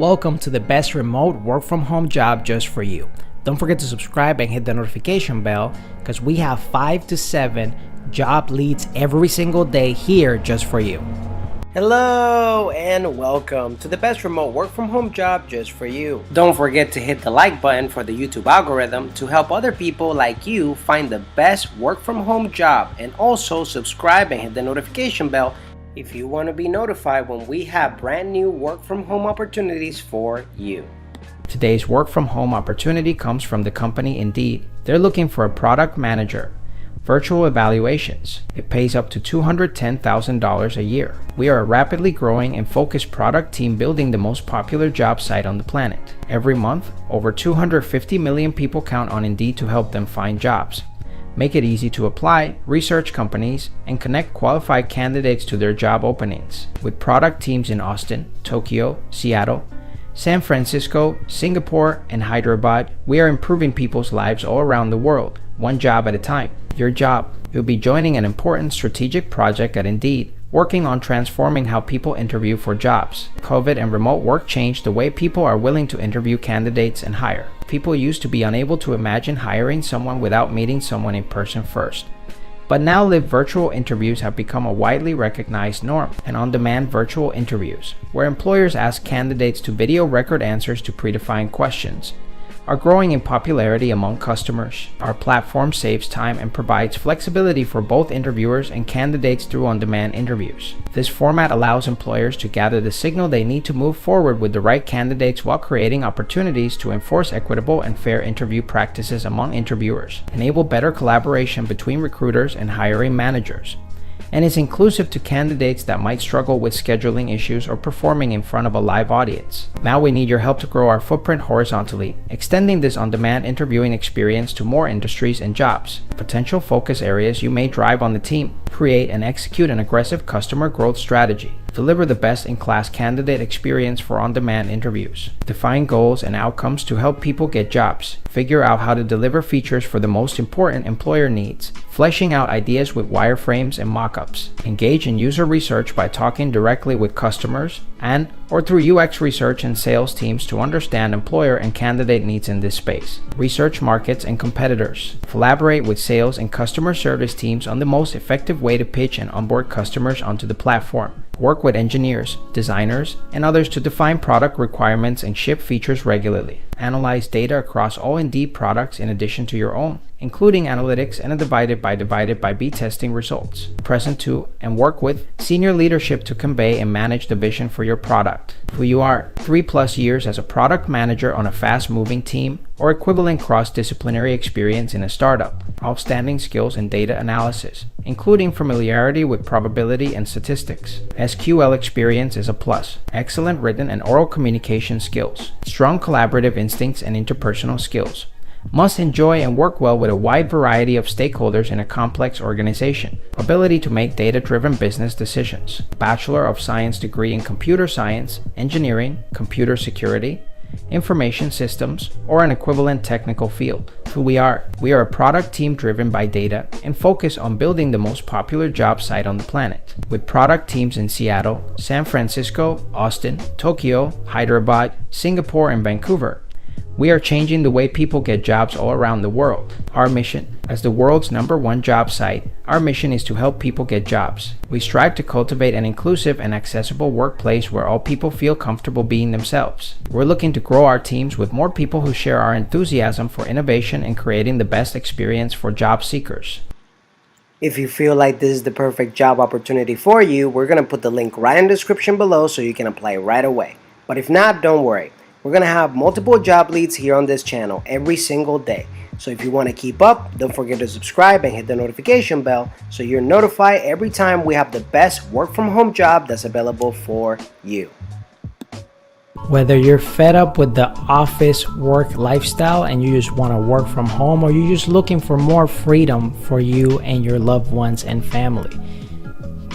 Welcome to the best remote work from home job just for you. Don't forget to subscribe and hit the notification bell because we have 5 to 7 job leads every single day here just for you. Hello and welcome to the best remote work from home job just for you. Don't forget to hit the like button for the YouTube algorithm to help other people like you find the best work from home job, and also subscribe and hit the notification bell if you want to be notified when we have brand new work from home opportunities for you. Today's work from home opportunity comes from the company Indeed. They're looking for a product manager. Virtual evaluations. It pays up to $210,000 a year. We are a rapidly growing and focused product team building the most popular job site on the planet. Every month, over 250 million people count on Indeed to help them find jobs. Make it easy to apply, research companies, and connect qualified candidates to their job openings. With product teams in Austin, Tokyo, Seattle, San Francisco, Singapore, and Hyderabad, we are improving people's lives all around the world, one job at a time. Your job. You'll be joining an important strategic project at Indeed, working on transforming how people interview for jobs. COVID and remote work changed the way people are willing to interview candidates and hire. People used to be unable to imagine hiring someone without meeting someone in person first. But now live virtual interviews have become a widely recognized norm, and on-demand virtual interviews, where employers ask candidates to video record answers to predefined questions, are growing in popularity among customers. Our platform saves time and provides flexibility for both interviewers and candidates through on-demand interviews. This format allows employers to gather the signal they need to move forward with the right candidates while creating opportunities to enforce equitable and fair interview practices among interviewers, enable better collaboration between recruiters and hiring managers, and is inclusive to candidates that might struggle with scheduling issues or performing in front of a live audience. Now we need your help to grow our footprint horizontally, extending this on-demand interviewing experience to more industries and jobs. Potential focus areas you may drive on the team. Create and execute an aggressive customer growth strategy. Deliver the best-in-class candidate experience for on-demand interviews. Define goals and outcomes to help people get jobs. Figure out how to deliver features for the most important employer needs. Fleshing out ideas with wireframes and mock-ups. Engage in user research by talking directly with customers or through UX research and sales teams to understand employer and candidate needs in this space. Research markets and competitors. Collaborate with sales and customer service teams on the most effective way to pitch and onboard customers onto the platform. Work with engineers, designers, and others to define product requirements and ship features regularly. Analyze data across all Indeed products in addition to your own, including analytics and a divided by B testing results. Present to and work with senior leadership to convey and manage the vision for your product. Who you are, 3+ years as a product manager on a fast-moving team, or equivalent cross-disciplinary experience in a startup. Outstanding skills in data analysis, including familiarity with probability and statistics. SQL experience is a plus. Excellent written and oral communication skills. Strong collaborative instincts and interpersonal skills. Must enjoy and work well with a wide variety of stakeholders in a complex organization. Ability to make data-driven business decisions. Bachelor of Science degree in computer science, engineering, computer security, information systems, or an equivalent technical field. Who we are a product team driven by data and focus on building the most popular job site on the planet. With product teams in Seattle, San Francisco, Austin, Tokyo, Hyderabad, Singapore, and Vancouver, we are changing the way people get jobs all around the world. Our mission, as the world's #1 job site, our mission is to help people get jobs. We strive to cultivate an inclusive and accessible workplace where all people feel comfortable being themselves. We're looking to grow our teams with more people who share our enthusiasm for innovation and creating the best experience for job seekers. If you feel like this is the perfect job opportunity for you, we're going to put the link right in the description below so you can apply right away. But if not, don't worry. We're going to have multiple job leads here on this channel every single day. So if you want to keep up, don't forget to subscribe and hit the notification bell so you're notified every time we have the best work from home job that's available for you. Whether you're fed up with the office work lifestyle and you just want to work from home, or you're just looking for more freedom for you and your loved ones and family,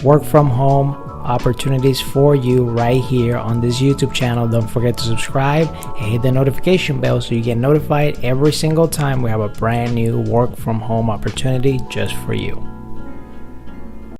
work from home opportunities for you right here on this YouTube channel. Don't forget to subscribe and hit the notification bell so you get notified every single time we have a brand new work from home opportunity just for you.